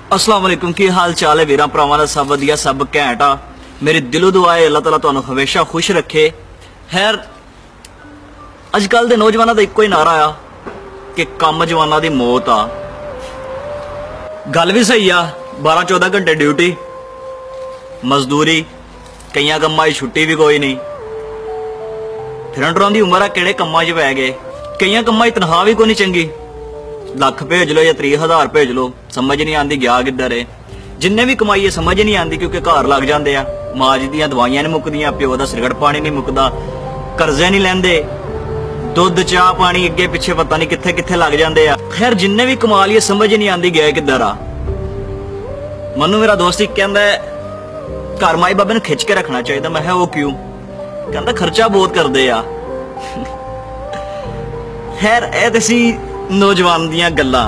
अस्सलाम वालेकुम की हाल चाल है वीर भरावां दा सब वधिया सब घैंट आ। मेरी दिलों दुआ है अल्लाह ताला तुहानू हमेशा खुश रखे। खैर अजकल दे नौजवानों का इक्को ही नारा आ कि कम जवानां दी मौत आ। गल भी सही आ, 12-14 घंटे ड्यूटी मजदूरी, कई कम्मां च छुट्टी भी कोई नहीं। फिरन दी उम्र आ किहड़े कम्मां च पै गए। कई कम्मां च तनख्वाह भी कोई नहीं चंगी, लख भेज लो या 30,000 भेज लो, समझ नहीं आती गया किधर है। जिन्ने भी कमाईए समझ नहीं आती क्योंकि घर लग जाते हैं, मां जी दियां दवाइयां नहीं मुकदियां, प्यो का सिरगट पानी नहीं मुकदा, कर्जे नहीं लेंदे, दुध चाह पानी अगे पिछे पता नहीं कित्थे कित्थे लग जाते हैं। खैर जिन्ने भी कमा लिए समझ नहीं आती गया किधर आ। मनु मेरा दोस्त एक कहता है घर माई बाबे ने खिंच के रखना चाहिए। मैं वो क्यों? कहता खर्चा बहुत करते आ। खैर ए ते नौजवान दियां गल्लां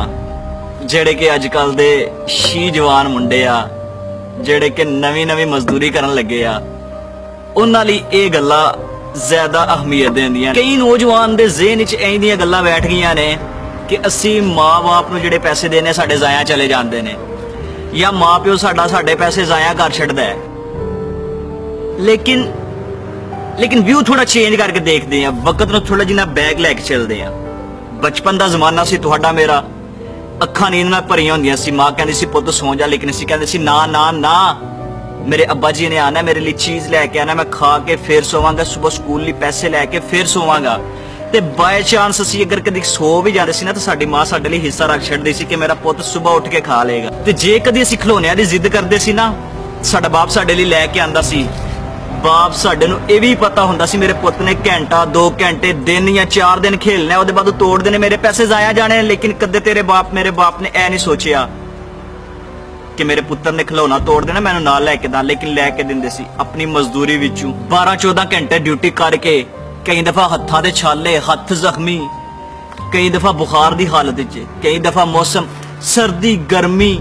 जेड़े कि अजकल दे शी जवान मुंडे आ जेड़े कि नवी नवी मजदूरी करन लगे आ, उन्हां लई ये गल्लां ज्यादा अहमियत देंदियां। कई नौजवान दे ज़हन च ऐं दियां गल्लां बैठ गईयां ने कि असी मां बाप नूं जेड़े पैसे देने साडे जाया चले जांदे ने, या मां प्यो साडे पैसे जाया कर छड्डदा है। लेकिन व्यू थोड़ा चेंज करके देखते हैं, वक्त नूं थोड़ा जिन्ना बैग लैके चलते हैं। बचपन का जमाना सी तुहाडा मेरा, अखां नींद नाल भरियां होंदियां सी, मां कहंदी सी पुत्त सौ जा, लेकिन असीं कहंदे सी ना ना ना, मेरे अब्बा जी ने आना, मेरे लिए चीज लैके आना, मैं खा के फिर सोवांगा, सुबह स्कूल लिए पैसे लैके फिर सोवांगा। ते बाय चांस असीं अगर कदी सो भी जांदे सी ना तो साडी मां साडे लई हिस्सा रख छड्डदी सी कि मेरा पुत्त सुबह उठ के खा लेगा। ते जे कदी असीं खिलौनियां दी जिद करदे सी ना, साडा बाप साडे लई लैके आंदा सी। बाप साडे नूं ये भी पता हुंदा सी मेरे पुत्त ने घंटा 2 घंटे दिन या 4 दिन खेलना, उसदे बाद तोड़ देने, मेरे पैसे जाया जाने। लेकिन कदे मेरे बाप ने ऐ नहीं सोचिया कि मेरे पुत्तर ने खिलौना तोड़ देना, मैनूं नाल लैके दा, लेकिन लैके दिंदे सी अपनी मजदूरी विचों। 12-14 घंटे ड्यूटी करके कई दफा हत्थां दे छाले, हत्थ जख्मी, कई दफा बुखार दी हालत च, कई दफा मौसम सर्दी गर्मी,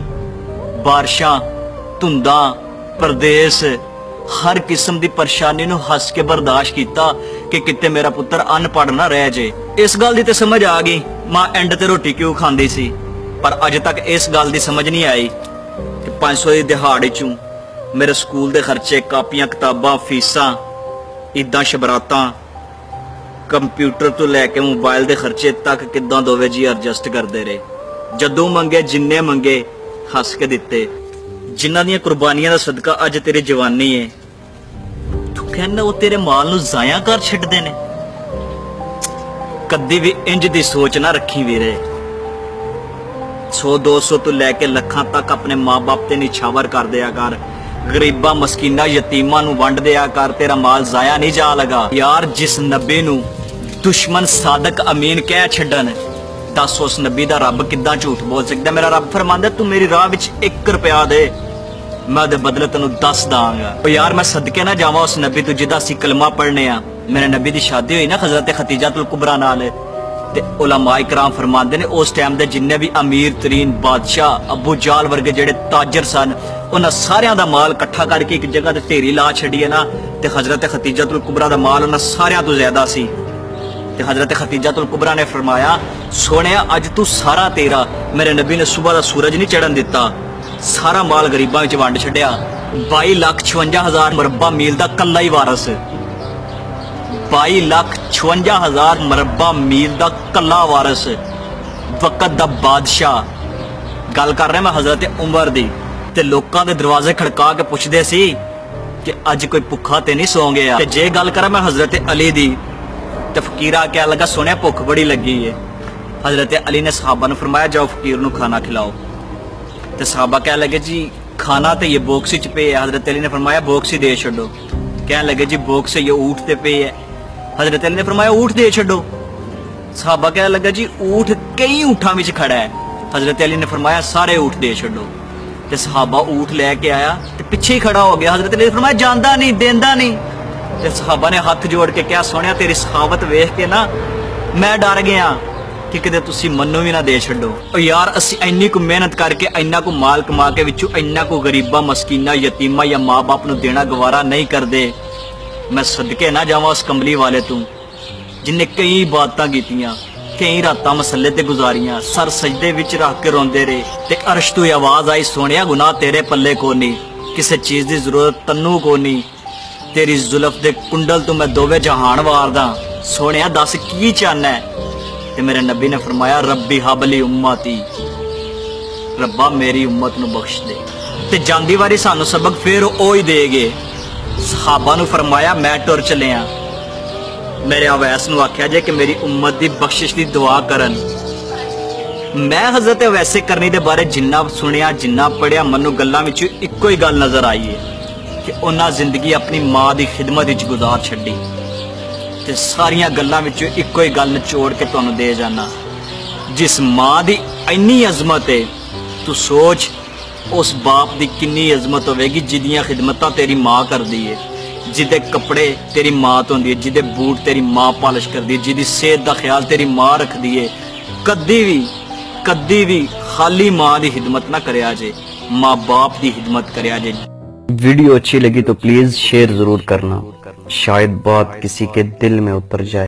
बारिशां धुंदां, परदेस, हर किस्म की परेशानी नूं हस के बर्दाश्त किया कि किते मेरा पुत्र अनपढ़ ना रह जाए। इस गल की तो समझ आ गई मां एंड ते रोटी क्यों खांदी सी, पर अज तक इस गल की समझ नहीं आई कि 500 की दिहाड़ी चों मेरे स्कूल के खर्चे, कापियां किताबां, फीसां, ईदां शबरातां, कंप्यूटर तो लैके मोबाइल के खर्चे तक किदां दोवे जी एडजस्ट करते रहे। जदों मंगे जिन्ने मंगे हस के दिते, जिन्हां दियां कुर्बानियां दा सदका अज तेरी जवानी है, तू कहना वो तेरे माल नूं जाया कर छड्डदे ने। कदी भी इंज दी सोच ना रखी वीरे। 100-200 तो लैके लखां तक अपने मां बाप ते निछावर कर दिया कर, गरीबां मस्कीनां यतीमां नूं वंड दिया कर, तेरा माल जाया नहीं जा लगा। यार जिस नबी नूं दुश्मन सादक अमीन कह छड्डन, दस उस नबी दा रब किदां झूठ बोल सकदा। मेरा रब फरमांदा तू मेरी राह विच 1 रुपया दे, मैं उहदे बदले तेनू 10 दांगा। यार मैं सदके ना जावां उस नबी तू जिदा असीं कलमा पढ़ने आ। मेरे नबी दी शादी हुई ना हज़रत खदीजातुल कुबरा नाल, ते उलमा इकराम फरमांदे ने उस टाइम दे जिन्ने भी अमीर तरीन बादशाह अबू जाल वर्गे जेड़े ताजर सन, उन्हां सारियां दा माल इकट्ठा करके एक जगह ते ढेरी ला छड्डी है ना, ते हज़रत खदीजातुल कुबरा दा माल उन्हां सारियां तो ज्यादा सी। ते हज़रत खदीजातुल कुबरा ने फरमाया सोनिया अज तू सारा तेरा, मेरे नबी ने सुबह दा सूरज नहीं चढ़न दिता, सारा माल गरीबां विच वंड छड्डिया। 22,56,000 मुरब्बा मील दा कल्ला ही वारस, 22,56,000 मुरब्बा मील दा कल्ला वारस, वक़्त दा बादशाह। गल कर रहा मैं हज़रत उमर दी। ते लोकां दे दरवाजे खड़का के पुछदे सी कि अज कोई भुखा ते नहीं सौ गया। ते जे गल करा मैं हज़रत अली दी, ते फकीरा क्या लगा सोनिया भुख बड़ी लगी है। हज़रत अली ने सहाबा ने फरमाया जाओ फकीर नूं खाना खिलाओ। ते सहाबा कह लगे जी खाना तो ये बॉक्स च पे है। हज़रत अली ने फरमाया बॉक्स ही दे छड्डो। कह लगे जी बॉक्स ये ऊँट ते पे है। हज़रत अली ने फरमाया ऊँट दे छड्डो। सहाबा कह लगा जी ऊँट कई ऊँटां विच खड़ा है। हज़रत अली ने फरमाया सारे ऊँट दे छड्डो। ते सहाबा ऊँट लैके आया ते पिछे ही खड़ा हो गया। हज़रत अली ने फरमाया जांदा नहीं देंदा नहीं। ते सहाबा ने हाथ जोड़ के कहा सोनिया तेरी सखावत वेख के ना मैं डर गया कि किते तुसी मन्नू भी ना दे छड्डो। यार असी इन्नी को मेहनत करके इन्ना को माल कमा के विचों इन्ना को गरीबां मस्कीनां यतीमां या माँ बाप नूं देना गवारा नहीं करदे। मैं सदके ना जावां उस कमली वाले तू जिन्हें कई बातां कीतियां, कई रातां मसले ते गुजारियां, सर सजदे विच रख के रोंदे रहे ते अर्श तों आवाज आई, सोनिया गुनाह तेरे पल्ले कोनी, किसे चीज दी जरूरत तन्नू कोनी, तेरी जुल्फ दे कुंडल तो मैं दोवे जहान वारदा, सोनिया दस की चाहना है। ते मेरे नबी ने फरमाया, रब्बी हबली उम्मती, रब्बा मेरी उम्मत नू बख्श दे। ते जांदी वारी सानू सबक फिर ओ ही दे गए। सहाबा नू फरमाया, मैं टुर चलिया, मेरे अवैस नू आख्या जे कि मेरी उम्मत दी बख्शिश दी दुआ करन। मैं हजरत अवैसे करनी दे बारे जिन्ना सुनिया, जिन्ना पढ़िया, मनु गल्लां विच इक्को ही गल नजर आई है कि उन्हां जिंदगी अपनी मां दी खिदमत विच गुजार छड्डी। ते सारियां गल्लां विच इक्को ही गल निचोड़ के तुहानू दे जाना, जिस मां दी इन्नी अजमत है, तू सोच उस बाप दी किन्नी अजमत होवेगी जिदियां खिदमतां तेरी मां करदी है, जिदे कपड़े तेरी मां धोंदी है, जिदे बूट तेरी मां पालिश करदी है, जिदी सेहत दा ख्याल तेरी मां रखदी है। कदी भी खाली मां दी खिदमत ना करया जे, मां बाप दी खिदमत करया जे। वीडियो अच्छी लगी तो प्लीज शेयर जरूर करना, शायद बात किसी के दिल में उतर जाए।